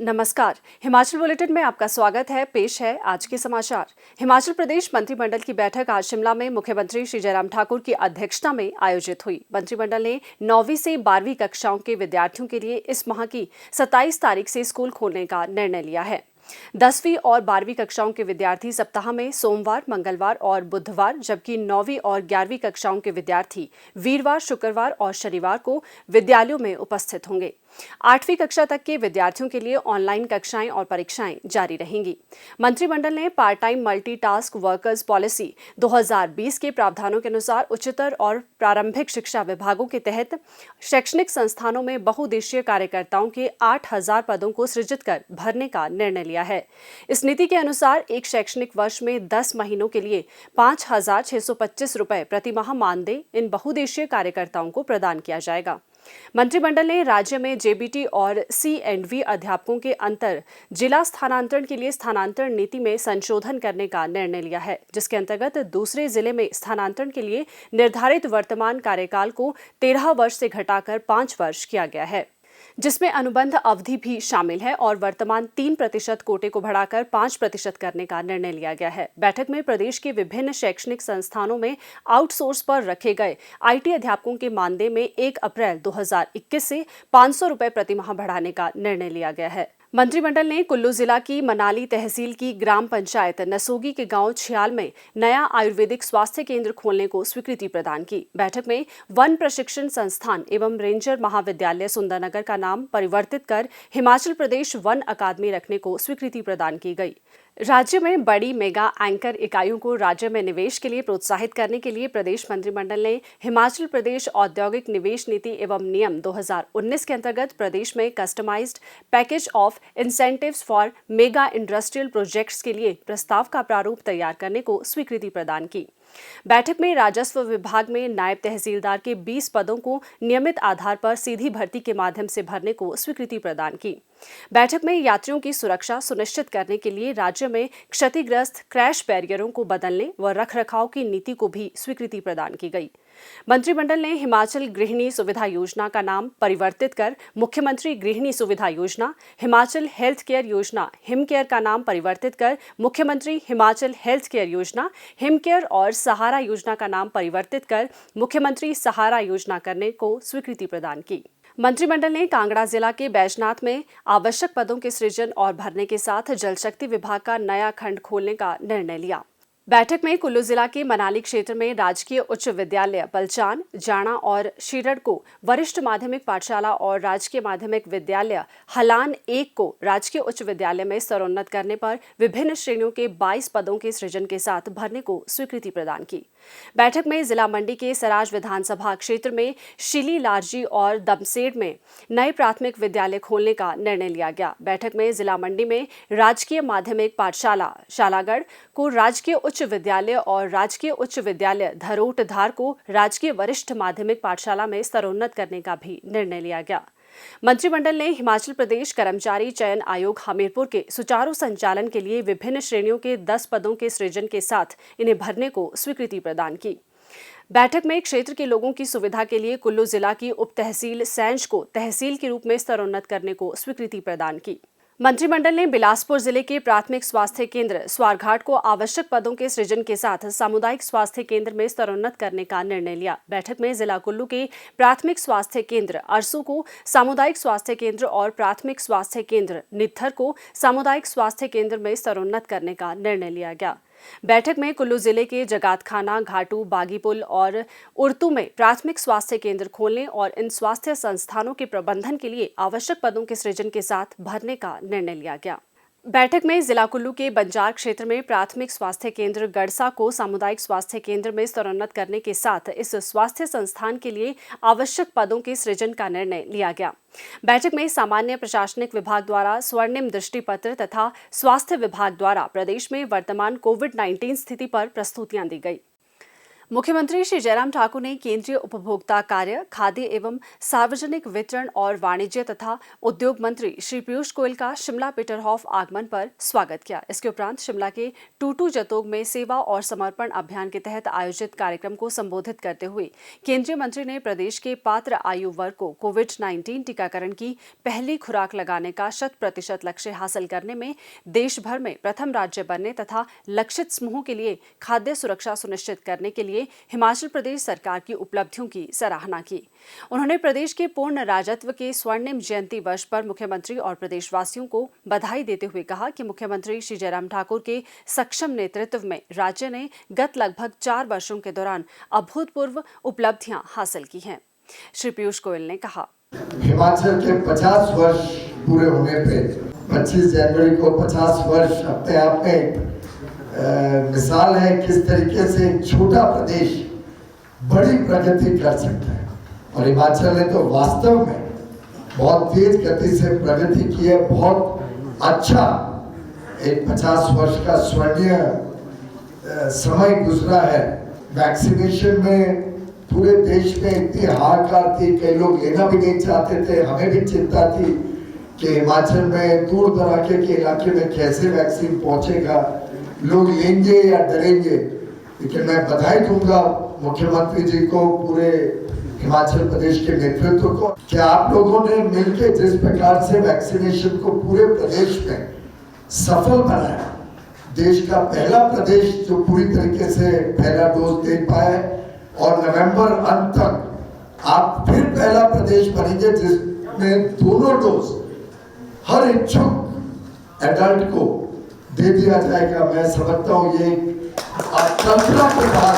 नमस्कार। हिमाचल बुलेटिन में आपका स्वागत है। पेश है आज के समाचार। हिमाचल प्रदेश मंत्रिमंडल की बैठक आज शिमला में मुख्यमंत्री श्री जयराम ठाकुर की अध्यक्षता में आयोजित हुई। मंत्रिमंडल ने 9वीं से 12वीं कक्षाओं के विद्यार्थियों के लिए इस माह की 27 तारीख से स्कूल खोलने का निर्णय लिया है। 10वीं और 12वीं कक्षाओं के विद्यार्थी सप्ताह में सोमवार, मंगलवार और बुधवार, जबकि 9वीं और 11वीं कक्षाओं के विद्यार्थी वीरवार, शुक्रवार और शनिवार को विद्यालयों में उपस्थित होंगे। 8वीं कक्षा तक के विद्यार्थियों के लिए ऑनलाइन कक्षाएं और परीक्षाएं जारी रहेंगी। मंत्रिमंडल ने part time multitask workers policy 2020 के प्रावधानों के अनुसार उच्चतर और प्रारंभिक शिक्षा विभागों के तहत शैक्षणिक संस्थानों में बहुउद्देशीय कार्यकर्ताओं के 8000 पदों को सृजित कर भरने का निर्णय लिया है। इस नीति के अनुसार एक शैक्षणिक वर्ष में 10 महीनों के लिए 5,625 रुपए प्रति माह मानदेय इन बहुउद्देशीय कार्यकर्ताओं को प्रदान किया जाएगा। मंत्रिमंडल ने राज्य में जेबीटी और C&V अध्यापकों के अंतर जिला स्थानांतरण के लिए स्थानांतरण नीति में संशोधन करने का निर्णय लिया है, जिसके अंतर्गत दूसरे जिले में स्थानांतरण के लिए निर्धारित वर्तमान कार्यकाल को 13 वर्ष से घटाकर 5 वर्ष किया गया है, जिसमें अनुबंध अवधि भी शामिल है और वर्तमान 3% कोटे को बढ़ाकर 5% करने का निर्णय लिया गया है। बैठक में प्रदेश के विभिन्न शैक्षणिक संस्थानों में आउटसोर्स पर रखे गए IT अध्यापकों के मानदेय में 1 अप्रैल 2021 से 500 रुपए प्रति माह बढ़ाने का निर्णय लिया गया है। मंत्रिमंडल ने कुल्लू जिला की मनाली तहसील की ग्राम पंचायत नसोगी के गांव छियाल में नया आयुर्वेदिक स्वास्थ्य केंद्र खोलने को स्वीकृति प्रदान की। बैठक में वन प्रशिक्षण संस्थान एवं रेंजर महाविद्यालय सुंदरनगर का नाम परिवर्तित कर हिमाचल प्रदेश वन अकादमी रखने को स्वीकृति प्रदान की गई। राज्य में बड़ी मेगा एंकर इकाइयों को राज्य में निवेश के लिए प्रोत्साहित करने के लिए प्रदेश मंत्रिमंडल ने हिमाचल प्रदेश औद्योगिक निवेश नीति एवं नियम 2019 के अंतर्गत प्रदेश में customised package of incentives for mega industrial projects के लिए प्रस्ताव का प्रारूप तैयार करने को स्वीकृति प्रदान की। बैठक में राजस्व विभाग में नायब तहसीलदार के 20 पदों को नियमित आधार पर सीधी भर्ती के माध्यम से भरने को स्वीकृति प्रदान की। बैठक में यात्रियों की सुरक्षा सुनिश्चित करने के लिए राज्य में क्षतिग्रस्त क्रैश बैरियरों को बदलने व रखरखाव की नीति को भी स्वीकृति प्रदान की गई। मंत्रिमंडल ने हिमाचल गृहिणी सुविधा योजना का नाम परिवर्तित कर मुख्यमंत्री गृहिणी सुविधा योजना, हिमाचल हेल्थ केयर योजना हिम केयर का नाम परिवर्तित कर मुख्यमंत्री हिमाचल हेल्थ केयर योजना हिम केयर और सहारा योजना का नाम परिवर्तित कर मुख्यमंत्री सहारा योजना करने को स्वीकृति प्रदान की। मंत्रिमंडल ने कांगड़ा जिला के बैजनाथ में आवश्यक पदों के सृजन और भरने के साथ जल शक्ति विभाग का नया खंड खोलने का निर्णय लिया। बैठक में कुल्लू जिला के मनाली क्षेत्र में राजकीय उच्च विद्यालय पलचान, जाना और शीरड़ को वरिष्ठ माध्यमिक पाठशाला और राजकीय माध्यमिक विद्यालय हलान 1 को राजकीय उच्च विद्यालय में स्तरोन्नत करने पर विभिन्न श्रेणियों के 22 पदों के सृजन के साथ भरने को स्वीकृति प्रदान की। बैठक में जिला मंडी के सराज विधानसभा क्षेत्र में शिली लारजी और दमसेड़ में नए प्राथमिक विद्यालय खोलने का निर्णय लिया गया। बैठक में जिला मंडी में राजकीय माध्यमिक पाठशाला शालागढ़ को राजकीय उच्च विद्यालय और राजकीय उच्च विद्यालय धरोटधार को राजकीय वरिष्ठ माध्यमिक पाठशाला में स्तरोन्नत करने का भी निर्णय लिया गया। मंत्रिमंडल ने हिमाचल प्रदेश कर्मचारी चयन आयोग हमीरपुर के सुचारू संचालन के लिए विभिन्न श्रेणियों के 10 पदों के सृजन के साथ इन्हें भरने को स्वीकृति प्रदान की। बैठक में क्षेत्र के लोगों की सुविधा के लिए कुल्लू जिला की उप तहसील सैंज को तहसील के रूप में स्तरोन्नत करने को स्वीकृति प्रदान की। मंत्रिमंडल ने बिलासपुर जिले के प्राथमिक स्वास्थ्य केंद्र स्वारघाट को आवश्यक पदों के सृजन के साथ सामुदायिक स्वास्थ्य केंद्र में स्तरोन्नत करने का निर्णय लिया। बैठक में जिला कुल्लू के प्राथमिक स्वास्थ्य केंद्र अरसू को सामुदायिक स्वास्थ्य केंद्र और प्राथमिक स्वास्थ्य केंद्र नित्थर को सामुदायिक स्वास्थ्य केंद्र में स्तरोन्नत करने का निर्णय लिया गया। बैठक में कुल्लू जिले के जगातखाना, घाटू, बागीपुल और उर्तू में प्राथमिक स्वास्थ्य केंद्र खोलने और इन स्वास्थ्य संस्थानों के प्रबंधन के लिए आवश्यक पदों के सृजन के साथ भरने का निर्णय लिया गया। बैठक में जिला कुल्लू के बंजार क्षेत्र में प्राथमिक स्वास्थ्य केंद्र गड़सा को सामुदायिक स्वास्थ्य केंद्र में स्तरोन्नत करने के साथ इस स्वास्थ्य संस्थान के लिए आवश्यक पदों के सृजन का निर्णय लिया गया। बैठक में सामान्य प्रशासनिक विभाग द्वारा स्वर्णिम दृष्टि पत्र तथा स्वास्थ्य विभाग द्वारा प्रदेश में वर्तमान कोविड-19 स्थिति पर प्रस्तुतियां दी गई। मुख्यमंत्री श्री जयराम ठाकुर ने केंद्रीय उपभोक्ता कार्य, खाद्य एवं सार्वजनिक वितरण और वाणिज्य तथा उद्योग मंत्री श्री पीयूष गोयल का शिमला पीटरहॉफ आगमन पर स्वागत किया। इसके उपरांत शिमला के टूटू जतोग में सेवा और समर्पण अभियान के तहत आयोजित कार्यक्रम को संबोधित करते हुए केंद्रीय मंत्री ने प्रदेश के पात्र आयु वर्ग को कोविड-19 टीकाकरण की पहली खुराक लगाने का 100% लक्ष्य हासिल करने में देश भर में प्रथम राज्य बनने तथा लक्षित समूहों के लिए खाद्य सुरक्षा सुनिश्चित करने के लिए हिमाचल प्रदेश सरकार की उपलब्धियों की सराहना की। उन्होंने प्रदेश के पूर्ण राज्यत्व के स्वर्णिम जयंती वर्ष पर मुख्यमंत्री और प्रदेशवासियों को बधाई देते हुए कहा कि मुख्यमंत्री श्री जयराम ठाकुर के सक्षम नेतृत्व में राज्य ने गत लगभग 4 वर्षों के दौरान अभूतपूर्व उपलब्धियां हासिल की हैं। श्री पीयूष गोयल ने कहा, हिमाचल के 50 वर्ष पूरे होने पे 25 जनवरी को 50 वर्ष अपने आप में मिसाल है किस तरीके से एक छोटा प्रदेश बड़ी प्रगति कर सकता है। और हिमाचल ने तो वास्तव में बहुत तेज गति से प्रगति की है। बहुत अच्छा एक 50 वर्ष का स्वर्णिम समय गुजरा है। वैक्सीनेशन में पूरे देश में इतनी हाहाकार थी, कई लोग लेना भी नहीं चाहते थे। हमें भी चिंता थी कि हिमाचल में दूर दराके के इलाके में कैसे वैक्सीन पहुंचेगा, लोग लेंगे या डरेंगे। लेकिन मैं बधाई दूंगा मुख्यमंत्री जी को, पूरे हिमाचल प्रदेश के नेतृत्व को कि आप लोगों ने मिलकर जिस प्रकार से वैक्सीनेशन को पूरे प्रदेश में सफल बनाया, देश का पहला प्रदेश जो पूरी तरीके से पहला डोज दे पाया और नवंबर अंत तक आप फिर पहला प्रदेश बनेंगे जिसमें दोनों डोज हर इच्छुक एडल्ट को दे दिया जाएगा। मैं समझता हूँ ये कल्पना के बाद।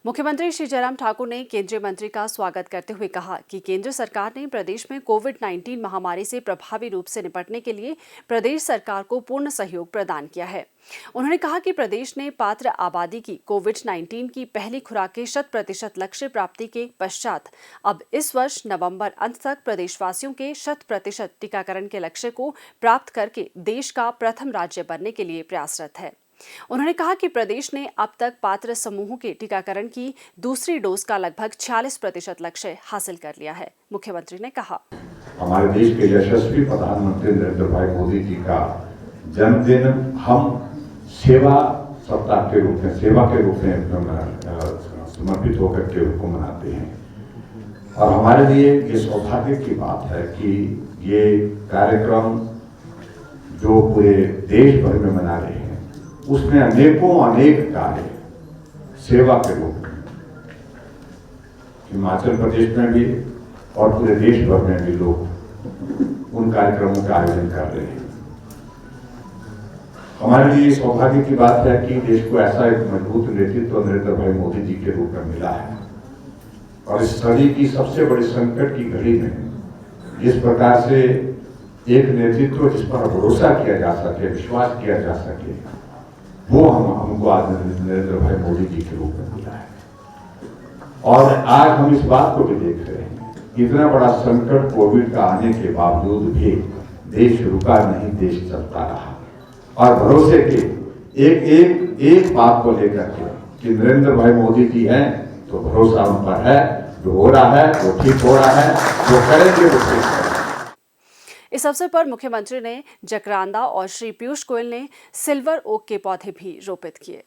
मुख्यमंत्री श्री जयराम ठाकुर ने केंद्रीय मंत्री का स्वागत करते हुए कहा कि केंद्र सरकार ने प्रदेश में कोविड-19 महामारी से प्रभावी रूप से निपटने के लिए प्रदेश सरकार को पूर्ण सहयोग प्रदान किया है। उन्होंने कहा कि प्रदेश ने पात्र आबादी की कोविड-19 की पहली खुराक के 100% लक्ष्य प्राप्ति के पश्चात अब इस वर्ष नवंबर अंत तक प्रदेशवासियों के 100% टीकाकरण के लक्ष्य को प्राप्त करके देश का प्रथम राज्य बनने के लिए प्रयासरत है। उन्होंने कहा कि प्रदेश ने अब तक पात्र समूहों के टीकाकरण की दूसरी डोज का लगभग 46% लक्ष्य हासिल कर लिया है। मुख्यमंत्री ने कहा, हमारे देश के यशस्वी प्रधानमंत्री नरेंद्र भाई मोदी जी का जन्मदिन हम सेवा सप्ताह के रूप में, सेवा के रूप में समर्पित होकर के रूप को मनाते हैं। और हमारे लिए ये सौभाग्य की बात है कि ये कार्यक्रम जो पूरे देश भर में मना रहे हैं उसमें अनेक कार्य सेवा के रूप में हिमाचल प्रदेश में भी और पूरे देश भर में भी लोग उन कार्यक्रमों का आयोजन कर रहे हैं। हमारे लिए सौभाग्य की बात है कि देश को ऐसा एक मजबूत नेतृत्व नरेंद्र भाई मोदी जी के रूप में मिला है। और इस सदी की सबसे बड़ी संकट की घड़ी में जिस प्रकार से एक नेतृत्व जिस पर भरोसा किया जा सके, विश्वास किया जा सके, वो हमको आज नरेंद्र भाई मोदी जी के रूप में मिला है। और आज हम इस बात को भी देख रहे हैं, इतना बड़ा संकट कोविड का आने के बावजूद भी देश रुका नहीं, देश चलता रहा। और भरोसे के एक बात को लेकर के कि नरेंद्र भाई मोदी जी हैं तो भरोसा उन पर है, जो हो रहा है वो ठीक हो रहा है, जो करेंगे वो ठीक है। इस अवसर पर मुख्यमंत्री ने जकरांदा और श्री पीयूष गोयल ने सिल्वर ओक के पौधे भी रोपित किए।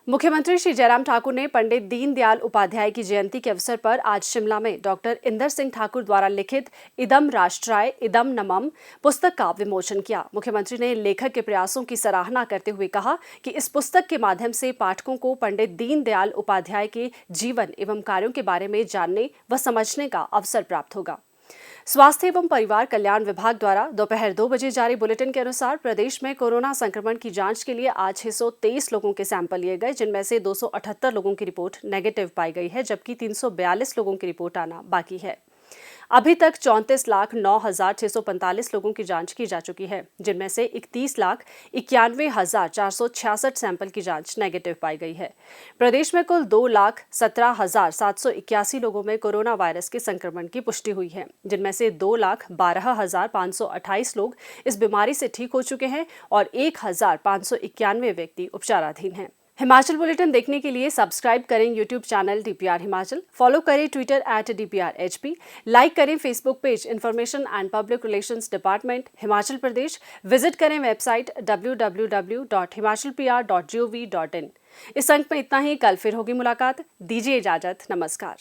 मुख्यमंत्री श्री जयराम ठाकुर ने पंडित दीनदयाल उपाध्याय की जयंती के अवसर पर आज शिमला में डॉक्टर इंदर सिंह ठाकुर द्वारा लिखित इदम राष्ट्राय इदम नमम पुस्तक का विमोचन किया। मुख्यमंत्री ने लेखक के प्रयासों की सराहना करते हुए कहा कि इस पुस्तक के माध्यम से पाठकों को पंडित दीनदयाल उपाध्याय के जीवन एवं कार्यों के बारे में जानने व समझने का अवसर प्राप्त होगा। स्वास्थ्य एवं परिवार कल्याण विभाग द्वारा दोपहर 2 बजे जारी बुलेटिन के अनुसार प्रदेश में कोरोना संक्रमण की जांच के लिए आज 623 लोगों के सैंपल लिए गए, जिनमें से 278 लोगों की रिपोर्ट नेगेटिव पाई गई है, जबकि 342 लोगों की रिपोर्ट आना बाकी है। अभी तक 34,09,645 लोगों की जांच की जा चुकी है, जिनमें से 31,91,466 सैंपल की जांच नेगेटिव पाई गई है। प्रदेश में कुल 2,17,781 लोगों में कोरोना वायरस के संक्रमण की पुष्टि हुई है, जिनमें से 2,12,528 लोग इस बीमारी से ठीक हो चुके हैं और 1,591 व्यक्ति उपचाराधीन हैं। हिमाचल बुलेटिन देखने के लिए सब्सक्राइब करें YouTube channel DPR Himachal, follow करें ट्विटर @DPRHP, लाइक करें Facebook page information and public relations department Himachal Pradesh, visit करें वेबसाइट www.himachalpr.gov.in। इस अंक में इतना ही, कल फिर होगी मुलाकात। दीजिए इजाजत, नमस्कार।